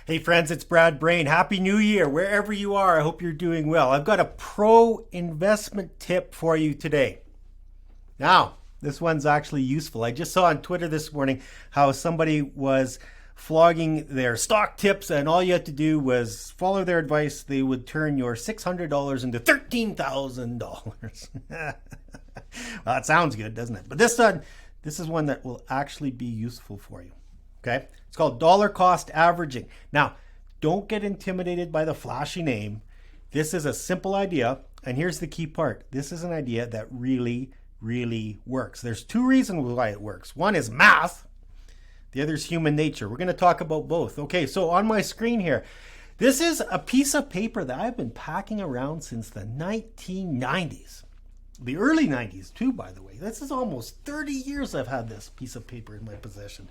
Hey friends, it's Brad Brain. Happy New Year, wherever you are. I hope you're doing well. I've got a pro investment tip for you today. Now, this one's actually useful. I just saw on Twitter this morning how somebody was flogging their stock tips, and all you had to do was follow their advice. They would turn your $600 into $13,000. Well, it sounds good, doesn't it? But this is one that will actually be useful for you. Okay, it's called dollar cost averaging. Now, don't get intimidated by the flashy name. This is a simple idea, and here's the key part. This is an idea that really works. There's two reasons why it works. One is math, the other is human nature. We're going to talk about both. Okay, so on my screen here, this is a piece of paper that I've been packing around since the 1990s. The early 90s too, by the way. This is almost 30 years I've had this piece of paper in my possession.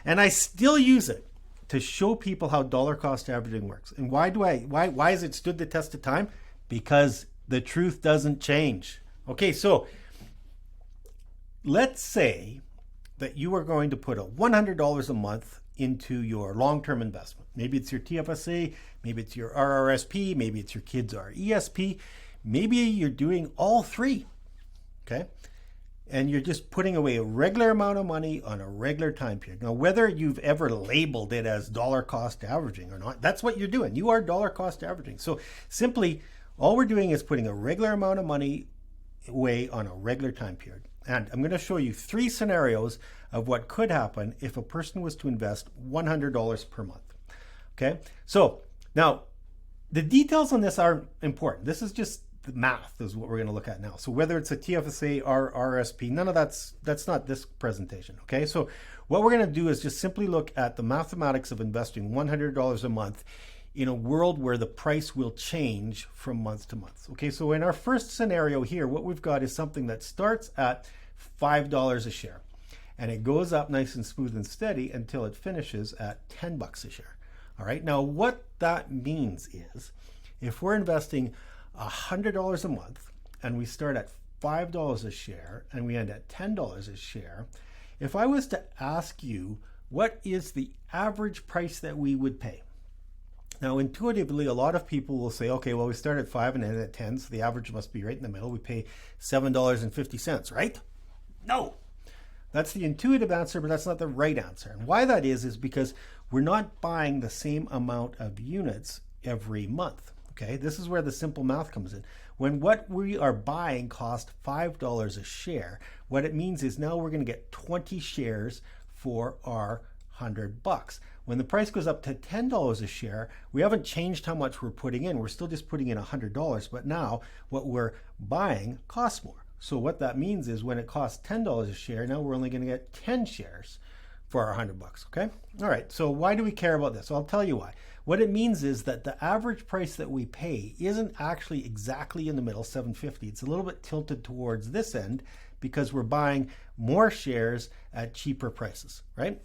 And I still use it to show people how dollar cost averaging works. And why has it stood the test of time? Because the truth doesn't change. Okay, so let's say that you are going to put $100 a month into your long-term investment. Maybe it's your TFSA, maybe it's your RRSP, maybe it's your kids' RESP, maybe you're doing all three, okay? And you're just putting away a regular amount of money on a regular time period. Now, whether you've ever labeled it as dollar cost averaging or not, that's what you're doing. You are dollar cost averaging. So simply, all we're doing is putting a regular amount of money away on a regular time period. And I'm going to show you three scenarios of what could happen if a person was to invest $100 per month. Okay, so now the details on this are important. This is just the math is what we're going to look at now. So whether it's a TFSA or RSP, none of that's not this presentation. Okay, so what we're going to do is just simply look at the mathematics of investing $100 a month in a world where the price will change from month to month. Okay, so in our first scenario here, what we've got is something that starts at $5 a share, and it goes up nice and smooth and steady until it finishes at $10 a share. All right, now what that means is if we're investing $100 a month and we start at $5 a share and we end at $10 a share, if I was to ask you what is the average price that we would pay? Now, intuitively, a lot of people will say, okay, well, we start at 5 and end at 10, so the average must be right in the middle. We pay $7.50, right? No, that's the intuitive answer, but that's not the right answer. And why that is because we're not buying the same amount of units every month. Okay, this is where the simple math comes in. When what we are buying costs $5 a share, what it means is now we're going to get 20 shares for our $100. When the price goes up to $10 a share, we haven't changed how much we're putting in. We're still just putting in $100, but now what we're buying costs more. So what that means is when it costs $10 a share, now we're only going to get 10 shares for our $100, okay? All right, so why do we care about this? Well, I'll tell you why. What it means is that the average price that we pay isn't actually exactly in the middle, $7.50. It's a little bit tilted towards this end because we're buying more shares at cheaper prices, right?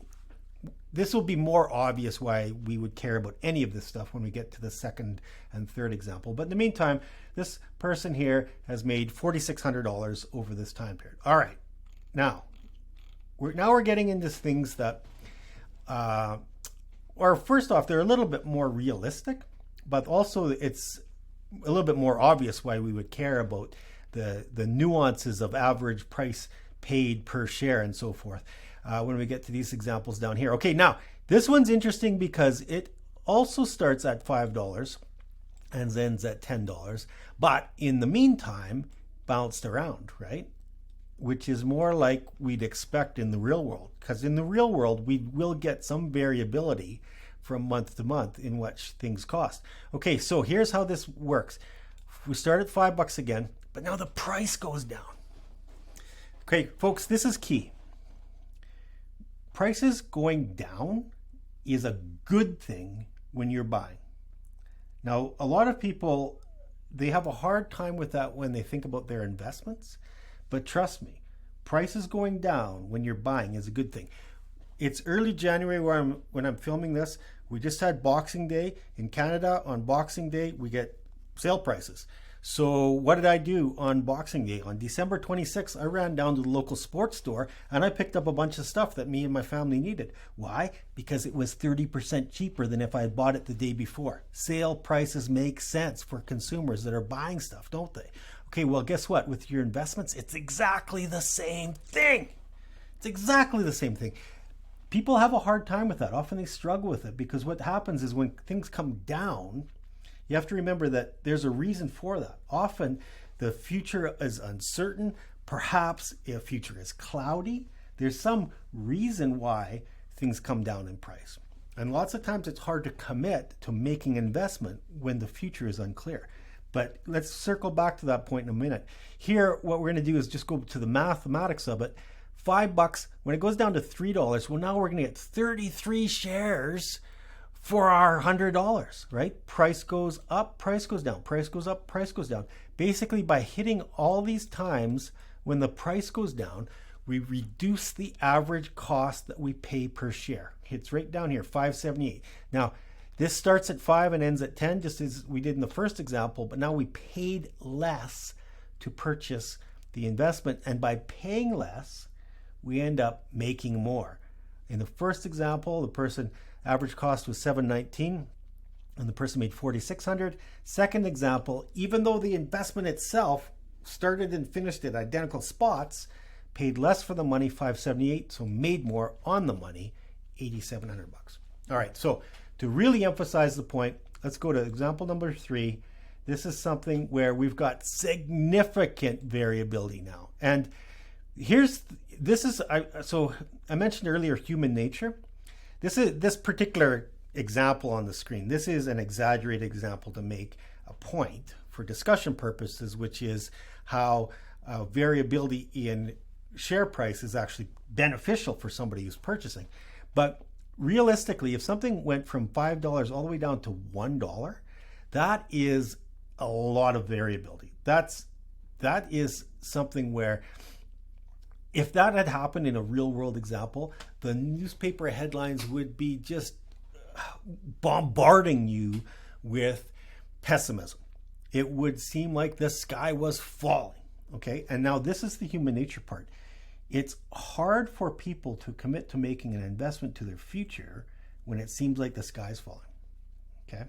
This will be more obvious why we would care about any of this stuff when we get to the second and third example. But in the meantime, this person here has made $4,600 over this time period. All right, now we're getting into things that or first off, they're a little bit more realistic, but also it's a little bit more obvious why we would care about the nuances of average price paid per share and so forth when we get to these examples down here. Okay, now this one's interesting because it also starts at $5 and ends at $10, but in the meantime, bounced around, right? Which is more like we'd expect in the real world, because in the real world, we will get some variability from month to month in what things cost. Okay, so here's how this works. We start at $5 again, but now the price goes down. Okay, folks, this is key. Prices going down is a good thing when you're buying. Now, a lot of people, they have a hard time with that when they think about their investments. But trust me, prices going down when you're buying is a good thing. It's early January when I'm filming this. We just had Boxing Day. In Canada, on Boxing Day, we get sale prices. So what did I do on Boxing Day? On December 26th, I ran down to the local sports store and I picked up a bunch of stuff that me and my family needed. Why? Because it was 30% cheaper than if I had bought it the day before. Sale prices make sense for consumers that are buying stuff, don't they? Okay, well, guess what? With your investments, it's exactly the same thing. It's exactly the same thing. People have a hard time with that. Often they struggle with it because what happens is when things come down, you have to remember that there's a reason for that. Often the future is uncertain. Perhaps the future is cloudy. There's some reason why things come down in price. And lots of times it's hard to commit to making an investment when the future is unclear. But let's circle back to that point in a minute. Here, what we're going to do is just go to the mathematics of it. $5, when it goes down to $3, well, now we're going to get 33 shares for our $100, right? Price goes up, price goes down, price goes up, price goes down. Basically, by hitting all these times when the price goes down, we reduce the average cost that we pay per share. It's right down here, $5.78. Now, this starts at 5 and ends at 10, just as we did in the first example, but now we paid less to purchase the investment, and by paying less, we end up making more. In the first example, the person average cost was $719 and the person made $4,600. Second example, even though the investment itself started and finished at identical spots, paid less for the money, $578, so made more on the money, $8,700. All right, so to really emphasize the point, let's go to example number 3. This is something where we've got significant variability now. And so I mentioned earlier human nature. This particular example on the screen, this is an exaggerated example to make a point for discussion purposes, which is how variability in share price is actually beneficial for somebody who's purchasing. But realistically, if something went from $5 all the way down to $1, that is a lot of variability. That is something where if that had happened in a real world example, the newspaper headlines would be just bombarding you with pessimism. It would seem like the sky was falling. Okay, and now this is the human nature part. It's hard for people to commit to making an investment to their future when it seems like the sky's falling. Okay,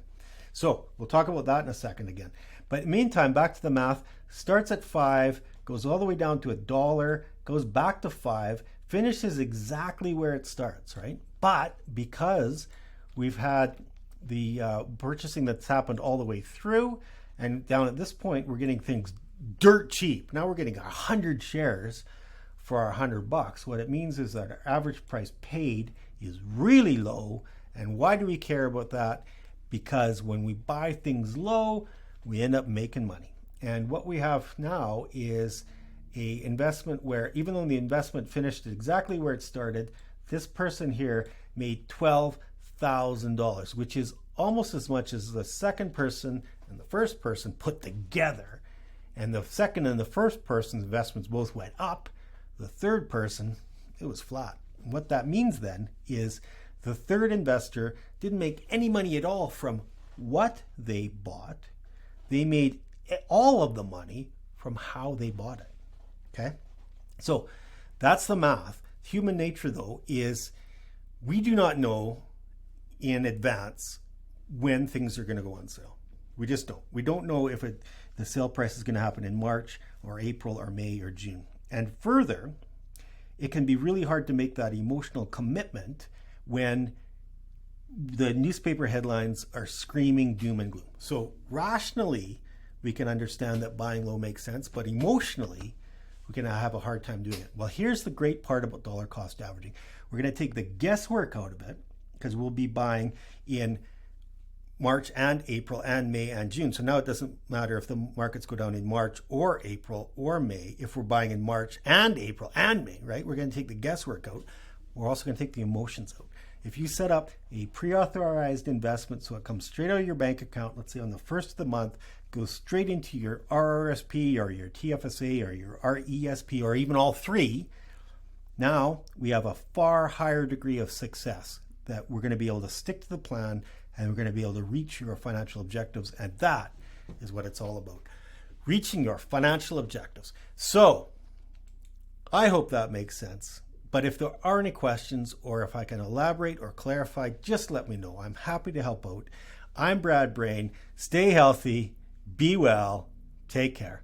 so we'll talk about that in a second again. But meantime, back to the math. Starts at 5, goes all the way down to $1, goes back to 5, finishes exactly where it starts, right? But because we've had the purchasing that's happened all the way through, and down at this point, we're getting things dirt cheap. Now we're getting 100 shares for our $100. What it means is that our average price paid is really low. And why do we care about that? Because when we buy things low, we end up making money. And what we have now is a investment where even though the investment finished exactly where it started, this person here made $12,000, which is almost as much as the second person and the first person put together. And the second and the first person's investments both went up. The third person, it was flat. And what that means then is the third investor didn't make any money at all from what they bought. They made all of the money from how they bought it. Okay? So that's the math. Human nature, though, is we do not know in advance when things are going to go on sale. We just don't. We don't know if the sale price is going to happen in March or April or May or June. And further, it can be really hard to make that emotional commitment when the newspaper headlines are screaming doom and gloom. So rationally, we can understand that buying low makes sense, but emotionally, we can have a hard time doing it. Well, here's the great part about dollar cost averaging. We're going to take the guesswork out of it because we'll be buying in March and April and May and June. So now it doesn't matter if the markets go down in March or April or May. If we're buying in March and April and May, right? We're going to take the guesswork out. We're also going to take the emotions out. If you set up a pre-authorized investment so it comes straight out of your bank account, let's say on the first of the month, goes straight into your RRSP or your TFSA or your RESP or even all three, now we have a far higher degree of success that we're going to be able to stick to the plan and we're going to be able to reach your financial objectives. And that is what it's all about. reaching your financial objectives. So I hope that makes sense. But if there are any questions or if I can elaborate or clarify, just let me know. I'm happy to help out. I'm Brad Brain. Stay healthy, be well, take care.